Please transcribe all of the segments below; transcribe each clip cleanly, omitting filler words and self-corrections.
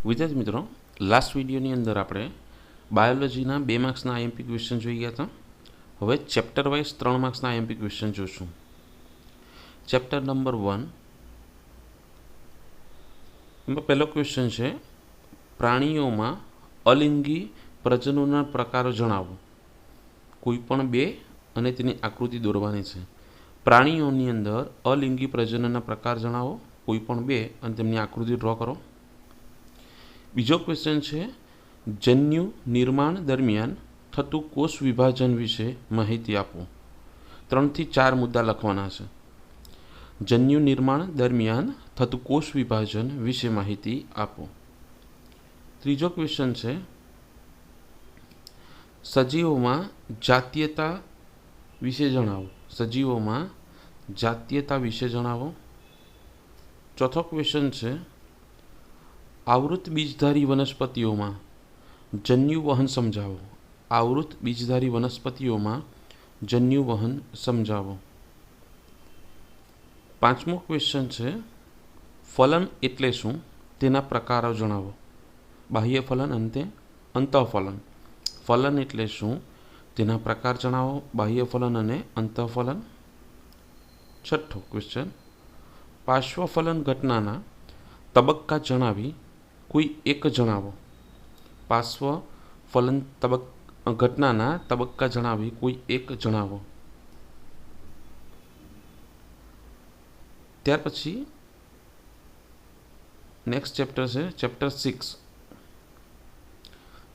विद्यार्थी मित्रों, लास्ट विडियोनी अंदर આપણે બાયોલોજીના 2 માર્ક્સના આઈએમપી ક્વેશ્ચન જોઈ ગયા હતા. હવે ચેપ્ટર વાઇઝ 3 માર્ક્સના આઈએમપી ક્વેશ્ચન જોશું. ચેપ્ટર નંબર 1 એમાં પહેલો ક્વેશ્ચન છે, પ્રાણીઓમાં અલિંગી પ્રજનનના પ્રકારો જણાવો. કોઈ પણ બે અને તેની આકૃતિ દોરવાની છે. પ્રાણીઓની અંદર અલિંગી પ્રજનનના પ્રકાર જણાવો, કોઈ પણ બે અને તેમની આકૃતિ ડ્રો કરો. બીજો ક્વેશ્ચન છે, જન્યુ નિર્માણ દરમિયાન થતું કોષ વિભાજન વિશે માહિતી આપો. 3 થી 4 મુદ્દા લખવાના છે. જન્યુ નિર્માણ દરમિયાન થતું કોષ વિભાજન વિશે માહિતી આપો. ત્રીજો ક્વેશ્ચન છે, સજીવોમાં જાતીયતા વિશે જણાવો. સજીવોમાં જાતીયતા વિશે જણાવો. ચોથો ક્વેશ્ચન છે, આવૃત બીજધારી વનસ્પતિઓમાં જન્યુ વહન સમજાવો. આવૃત બીજધારી વનસ્પતિઓમાં જન્યુ વહન સમજાવો. પાંચમો ક્વેશ્ચન છે, ફલન એટલે શું, તેના પ્રકારો જણાવો. બાહ્ય ફલન અને અંતઃફલન. ફલન એટલે શું, તેના પ્રકાર જણાવો. બાહ્ય ફલન અને અંતઃફલન. છઠ્ઠો ક્વેશ્ચન, પાર્શ્વફલન ઘટનાના તબક્કા જણાવી કોઈ એક જણાવો. પાર્શ્વફલન ઘટનાના તબક્કા જણાવી કોઈ એક જણાવો. ત્યાર પછી નેક્સ્ટ ચેપ્ટર છે, ચેપ્ટર 6.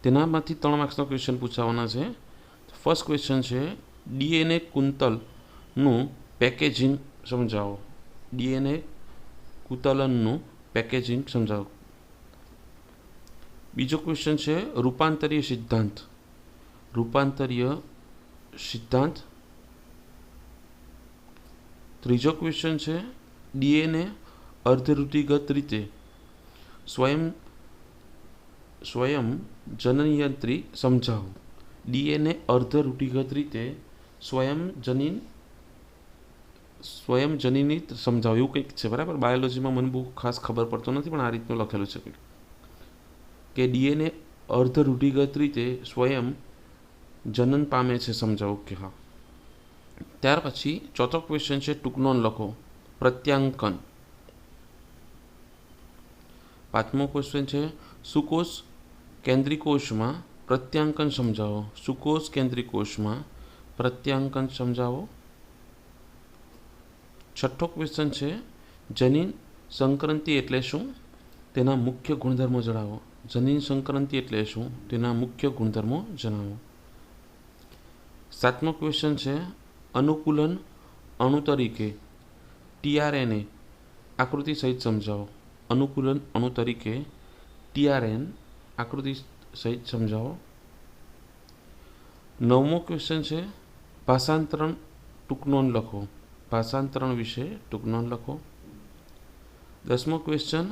તેનામાંથી 3 માર્ક્સનો ક્વેશ્ચન પૂછાવાના છે. ફર્સ્ટ ક્વેશ્ચન છે, ડીએનએ કુંતલનું પેકેજિંગ સમજાવો. ડીએનએ કુંતલનનું પેકેજિંગ સમજાવો. બીજો ક્વેશ્ચન છે, રૂપાંતરીય સિદ્ધાંત. રૂપાંતરીય સિદ્ધાંત. ત્રીજો ક્વેશ્ચન છે, ડીએનએ અર્ધરૂઢિગત રીતે સ્વયં જનનયંત્રી સમજાવો. ડીએનએ અર્ધરૂઢિગત રીતે સ્વયં જનીનિત સમજાવો. એવું કંઈક છે, બરાબર. બાયોલોજીમાં મને બહુ ખાસ ખબર પડતો નથી, પણ આ રીતનું લખેલું છે કે ડીએનએ અર્ધરૂઢિગત રીતે સ્વયં જનન પામે છે સમજાવો. કે હા. ત્યાર પછી ચોથો ક્વેશ્ચન છે, ટૂંકનો લખો. પ્રત્યાંકન. પાંચમો ક્વેશ્ચન છે, સુકોષ કેન્દ્રીકોષમાં પ્રત્યાંકન સમજાવો. સુકોષ કેન્દ્રીકોષમાં પ્રત્યાંકન સમજાવો. છઠ્ઠો ક્વેશ્ચન છે, જનીન સંક્રાંતિ એટલે શું, તેના મુખ્ય ગુણધર્મો જણાવો. જનીન સંક્રાંતિ એટલે શું, તેના મુખ્ય ગુણધર્મો જણાવો. સાતમો ક્વેશ્ચન છે, અનુકૂલન અણુ તરીકે ટીઆરએનએ આકૃતિ સહિત સમજાવો. અનુકૂલન અણુ તરીકે ટીઆરએન આકૃતિ સહિત સમજાવો. નવમો ક્વેશ્ચન છે, ભાષાંતરણ ટૂંકનોંધ લખો. ભાષાંતરણ વિશે ટૂંકનોંધ લખો. 10મો ક્વેશ્ચન,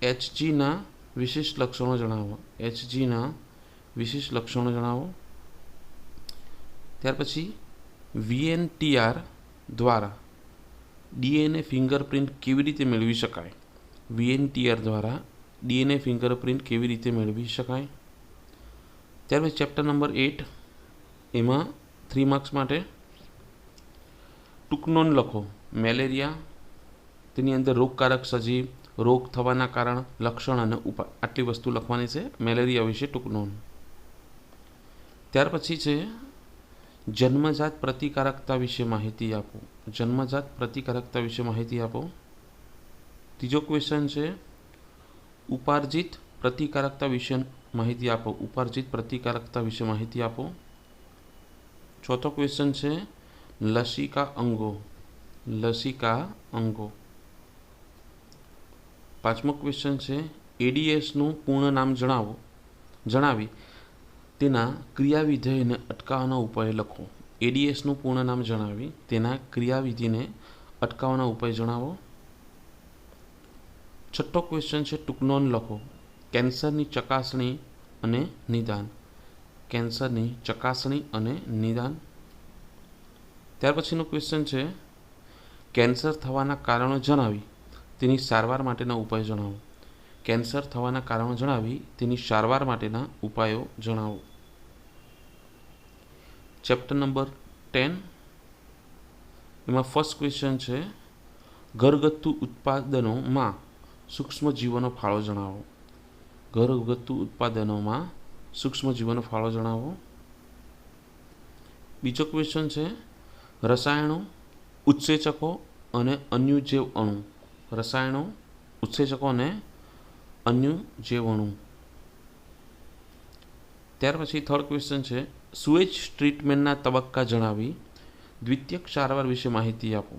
એચજીના વિશિષ્ટ લક્ષણો જણાવો. એચજીના વિશિષ્ટ લક્ષણો જણાવો. ત્યાર પછી વીએનટીઆર દ્વારા ડીએનએ ફિંગરપ્રિન્ટ કેવી રીતે મેળવી શકાય. વીએનટીઆર દ્વારા ડીએનએ ફિંગરપ્રિન્ટ કેવી રીતે મેળવી શકાય. ત્યાર પછી ચેપ્ટર નંબર 8, એમાં 3 માર્ક્સ માટે ટૂંકનોંધ લખો. મેલેરિયા, તેની અંદર રોગકારક સજીવ, રોગ થવાના કારણ, લક્ષણ અને ઉપાય, આટલી વસ્તુ લખવાની છે મેલેરિયા વિશે ટૂંકનોંધ. ત્યાર પછી છે, જન્મજાત પ્રતિકારકતા વિશે માહિતી આપો. જન્મજાત પ્રતિકારકતા વિશે માહિતી આપો. ત્રીજો ક્વેશ્ચન છે, ઉપાર્જિત પ્રતિકારકતા વિશે માહિતી આપો. ઉપાર્જિત પ્રતિકારકતા વિશે માહિતી આપો. ચોથો ક્વેશ્ચન છે, લસિકા અંગો. લસિકા અંગો. પાંચમો ક્વેશ્ચન છે, એડીએસનું પૂર્ણ નામ જણાવી તેના ક્રિયાવિધેયને અટકાવવાના ઉપાય લખો. એડીએસનું પૂર્ણ નામ જણાવી તેના ક્રિયાવિધિને અટકાવવાના ઉપાય જણાવો. છઠ્ઠો ક્વેશ્ચન છે, ટૂંકનોંધ લખો. કેન્સરની ચકાસણી અને નિદાન. કેન્સરની ચકાસણી અને નિદાન. ત્યાર પછીનો ક્વેશ્ચન છે, કેન્સર થવાના કારણો જણાવી તેની સારવાર માટેના ઉપાય જણાવો. કેન્સર થવાના કારણો જણાવી તેની સારવાર માટેના ઉપાયો જણાવો. ચેપ્ટર નંબર 10 એમાં ફર્સ્ટ ક્વેશ્ચન છે ઘરગથ્થુ ઉત્પાદનોમાં સૂક્ષ્મજીવોનો ફાળો જણાવો. ઘરગથ્થુ ઉત્પાદનોમાં સૂક્ષ્મજીવોનો ફાળો જણાવો. બીજો ક્વેશ્ચન છે રસાયણો, ઉત્સેચકો અને અન્ય જૈવ અણુ. રસાયણો, ઉત્સેચકો અને અન્ય જૈવ અણુ. ત્યાર પછી થર્ડ ક્વેશ્ચન છે સુએજ ટ્રીટમેન્ટના તબક્કા જણાવી દ્વિતીયક સારવાર વિશે માહિતી આપો.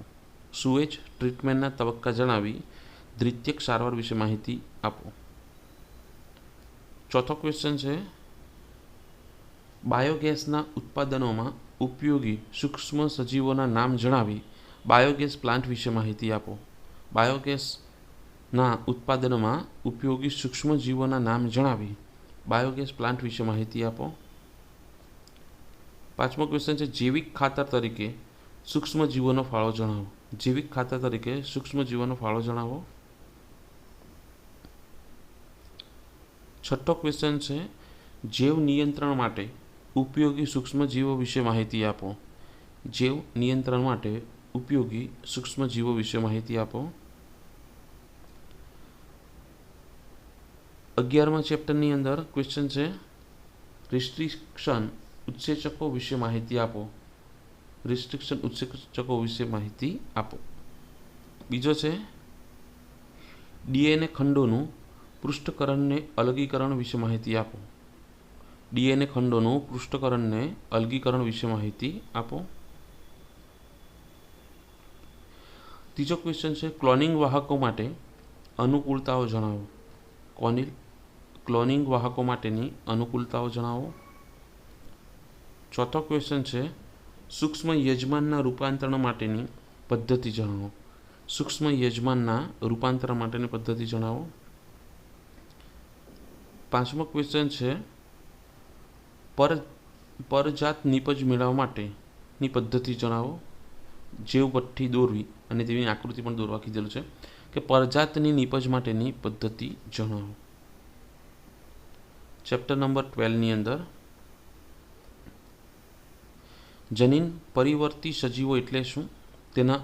સુએજ ટ્રીટમેન્ટના તબક્કા જણાવી દ્વિતીયક સારવાર વિશે માહિતી આપો. ચોથો ક્વેશ્ચન છે બાયોગેસના ઉત્પાદનોમાં ઉપયોગી સૂક્ષ્મ સજીવોના નામ જણાવી બાયોગેસ પ્લાન્ટ વિશે માહિતી આપો. બાયોગેસના ઉત્પાદનમાં ઉપયોગી સૂક્ષ્મજીવોના નામ જણાવી બાયોગેસ પ્લાન્ટ વિશે માહિતી આપો. પાંચમો ક્વેશ્ચન છે જૈવિક ખાતર તરીકે સૂક્ષ્મજીવોનો ફાળો જણાવો. જૈવિક ખાતર તરીકે સૂક્ષ્મજીવોનો ફાળો જણાવો. છઠ્ઠો ક્વેશ્ચન છે જૈવ નિયંત્રણ માટે ઉપયોગી સૂક્ષ્મજીવો વિશે માહિતી આપો. જૈવ નિયંત્રણ માટે ઉપયોગી સૂક્ષ્મજીવો વિશે માહિતી આપો. 11મા ચેપ્ટરની અંદર ક્વેશ્ચન છે રિસ્ટ્રિક્શન ઉત્સેચકો વિશે માહિતી આપો. રિસ્ટ્રિક્શન ઉત્સેચકો વિશે માહિતી આપો. બીજો છે ડીએનએ ખંડોનું પૃષ્ઠકરણને અલગીકરણ વિશે માહિતી આપો. ડીએનએ ખંડોનું પૃષ્ઠકરણને અલગીકરણ વિશે માહિતી આપો. ત્રીજો ક્વેશ્ચન છે ક્લોનિંગ વાહકો માટે અનુકૂળતાઓ જણાવો. ક્લોનિંગ વાહકો માટેની અનુકૂળતાઓ જણાવો. ચોથો ક્વેશ્ચન છે સૂક્ષ્મ યજમાનના રૂપાંતરણ માટેની પદ્ધતિ જણાવો. સૂક્ષ્મ યજમાનના રૂપાંતરણ માટેની પદ્ધતિ જણાવો. પાંચમો ક્વેશ્ચન છે પરજાત નીપજ મેળવવા માટેની પદ્ધતિ જણાવો. જેવ ભઠ્ઠી દોરવી અને તેની આકૃતિ પણ દોરવા કીધેલું છે કે પરજાતની નીપજ માટેની પદ્ધતિ જણાવો. ચેપ્ટર નંબર 12ની અંદર જનીન પરિવર્તી સજીવો એટલે શું તેના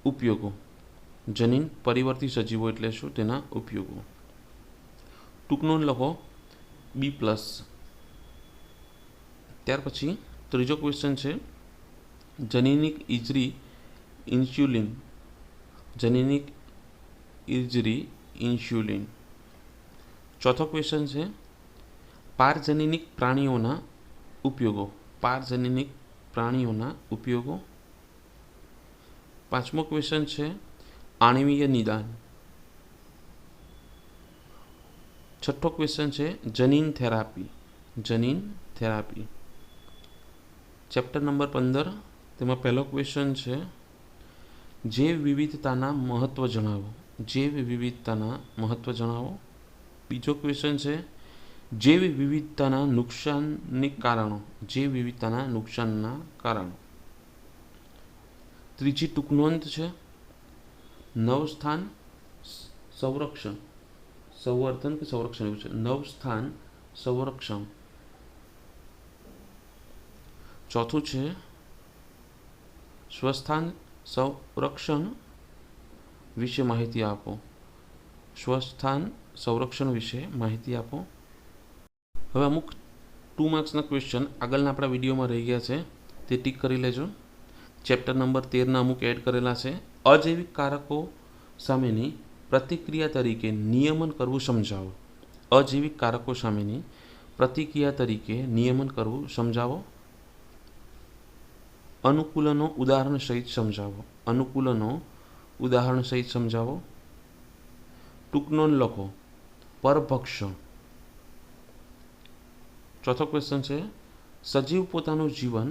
ઉપયોગો. જનીન પરિવર્તી સજીવો એટલે શું તેના ઉપયોગો. ટૂંકનો લખો B+. ત્યાર પછી ત્રીજો ક્વેશ્ચન છે જનીનિક ઇજરી ઇન્સ્યુલિન. જનીનિક ઇજરી ઇન્સ્યુલિન. ચોથો ક્વેશ્ચન છે પારજનીનિક પ્રાણીઓના ઉપયોગો. પારજનીનિક પ્રાણીઓના ઉપયોગો. પાંચમો ક્વેશ્ચન છે આણ્વીય નિદાન. છઠ્ઠો ક્વેશ્ચન છે જનીન થેરાપી. જનીન થેરાપી. ચેપ્ટર નંબર 15 તેમાં પહેલો ક્વેશ્ચન છે જૈવ વિવિધતાના મહત્વ જણાવો. જૈવ વિવિધતાના મહત્વ જણાવો. બીજો ક્વેશ્ચન છે જૈવ વિવિધતાના નુકસાનની કારણો. જૈવ વિવિધતાના નુકસાનના કારણો. ત્રીજી ટૂંકનોંધ છે નવસ્થાન સંરક્ષણ. સંવર્ધન કે સંરક્ષણ એવું છે. નવસ્થાન સંરક્ષણ. ચોથું છે સ્વસ્થાન સંરક્ષણ વિશે માહિતી આપો. સ્વસ્થાન સંરક્ષણ વિશે માહિતી આપો. હવે અમુક 2 માર્ક્સના ક્વેશ્ચન આગળના આપણા વિડીયોમાં રહી ગયા છે તે ટીક કરી લેજો. ચેપ્ટર નંબર 13ના અમુક એડ કરેલા છે. અજૈવિક કારકો સામેની પ્રતિક્રિયા તરીકે નિયમન કરવું સમજાવો. અજૈવિક કારકો સામેની પ્રતિક્રિયા તરીકે નિયમન કરવું સમજાવો. અનુકૂલનો ઉદાહરણ સહિત સમજાવો. અનુકૂલનો ઉદાહરણ સહિત સમજાવો. ટૂંકનોંધ લખો પરભક્ષણ. ચોથો ક્વેશ્ચન છે સજીવ પોતાનું જીવન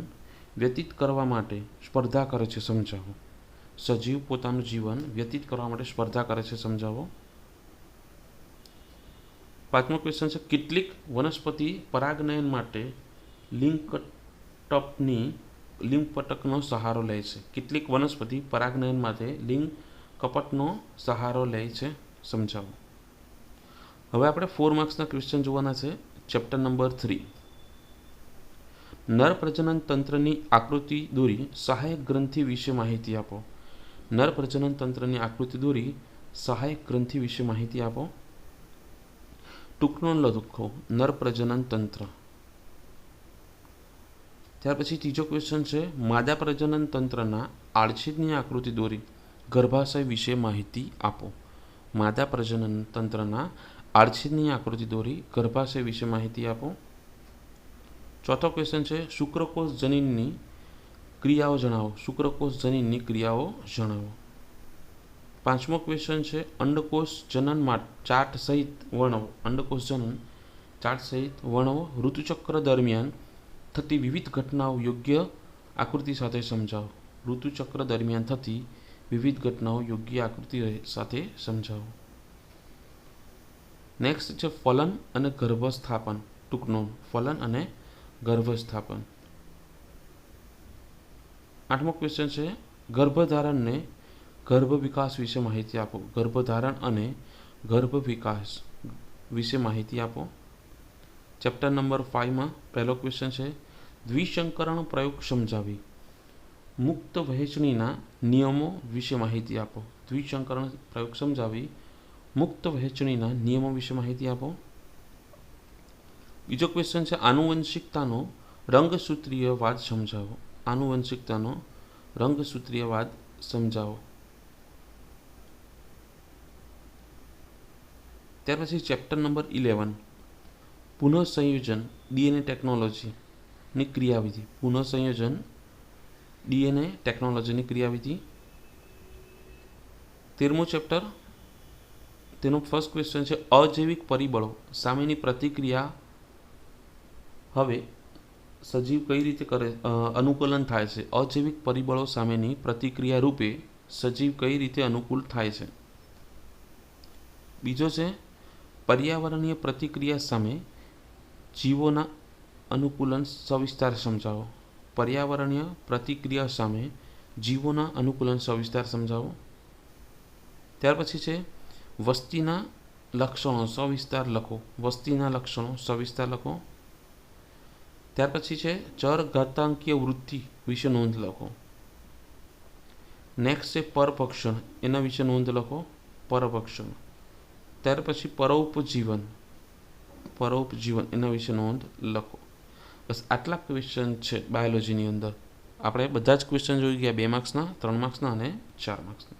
વ્યતીત કરવા માટે સ્પર્ધા કરે છે સમજાવો. સજીવ પોતાનું જીવન વ્યતીત કરવા માટે સ્પર્ધા કરે છે સમજાવો. પાંચમો ક્વેશ્ચન છે કેટલીક વનસ્પતિ પરાગનયન માટે લિંગ કપટકનો સહારો લે છે. કેટલીક વનસ્પતિ પરાગનયન માટે લિંગ કપટનો સહારો લે છે સમજાવો. હવે આપણે 4 માર્ક્સના ક્વેશ્ચન જોવાના છે. Chapter number 3. નર પ્રજનન તંત્રની આકૃતિ દોરી સહાયક ગ્રંથિ વિશે માહિતી આપો. નર પ્રજનન તંત્રની આકૃતિ દોરી સહાયક ગ્રંથિ વિશે માહિતી આપો. ટૂંકનો લખો નર પ્રજનન તંત્ર. ત્યાર પછી ત્રીજો ક્વેશ્ચન છે માદા પ્રજનન તંત્રના આડછેદની આકૃતિ દોરી ગર્ભાશય વિશે માહિતી આપો. માદા પ્રજનન તંત્રના આડછેદની આકૃતિ દોરી ગર્ભાશય વિશે માહિતી આપો. ચોથો ક્વેશ્ચન છે શુક્રકોષ જનીનની ક્રિયાઓ જણાવો. શુક્રકોષ જનીનની ક્રિયાઓ જણાવો. પાંચમો ક્વેશ્ચન છે અંડકોષ જનન ચાર્ટ સહિત વર્ણવો. અંડકોષ જનન ચાર્ટ સહિત વર્ણવો. ઋતુચક્ર દરમિયાન થતી વિવિધ ઘટનાઓ યોગ્ય આકૃતિ સાથે સમજાવો. ઋતુચક્ર દરમિયાન થતી વિવિધ ઘટનાઓ યોગ્ય આકૃતિ સાથે સમજાવો. નેક્સ્ટ છે ફલન અને ગર્ભસ્થાપન. ટૂંકનો ફલન અને ગર્ભસ્થાપન. આઠમો ક્વેશ્ચન છે ગર્ભધારણને ગર્ભ વિકાસ વિશે માહિતી આપો. ગર્ભધારણ અને ગર્ભ વિકાસ વિશે માહિતી આપો. ચેપ્ટર નંબર 5માં પહેલો ક્વેશ્ચન છે દ્વિસંકરણ પ્રયોગ સમજાવી મુક્ત વહેંચણીના નિયમો વિશે માહિતી આપો. દ્વિસંકરણ પ્રયોગ સમજાવી મુક્ત વહેંચણીના નિયમો વિશે માહિતી આપો. બીજો ક્વેશ્ચન છે આનુવંશિકતાનો રંગસૂત્રીયવાદ સમજાવો. આનુવંશિકતાનો રંગસૂત્રીયવાદ સમજાવો. ત્યાર પછી ચેપ્ટર નંબર 11 પુનઃસંયોજન ડીએનએ ટેકનોલોજીની ક્રિયાવિધિ. પુનઃસંયોજન ડીએનએ ટેકનોલોજીની ક્રિયાવિધિ. 13મું ચેપ્ટર તેનો ફર્સ્ટ ક્વેશ્ચન છે અજૈવિક પરિબળો સામેની પ્રતિક્રિયા હવે સજીવ કઈ રીતે કરે અનુકૂલન થાય છે. અજૈવિક પરિબળો સામેની પ્રતિક્રિયા રૂપે સજીવ કઈ રીતે અનુકૂળ થાય છે. બીજો છે પર્યાવરણીય પ્રતિક્રિયા સામે જીવોના અનુકૂલન સવિસ્તાર સમજાવો. પર્યાવરણીય પ્રતિક્રિયા સામે જીવોના અનુકૂલન સવિસ્તાર સમજાવો. ત્યાર પછી છે વસ્તીના લક્ષણો સવિસ્તાર લખો. વસ્તીના લક્ષણો સવિસ્તાર લખો. ત્યાર પછી છે ચરઘાતાંકીય વૃદ્ધિ વિશે નોંધ લખો. નેક્સ્ટ છે પરભક્ષણ એના વિશે નોંધ લખો. પરભક્ષણ. ત્યાર પછી પરોપજીવન એના વિશે નોંધ લખો. બસ આટલા ક્વેશ્ચન છે બાયોલોજીની અંદર. આપણે બધા જ ક્વેશ્ચન જોઈ ગયા 2 માર્ક્સના 3 માર્ક્સના અને 4 માર્ક્સના.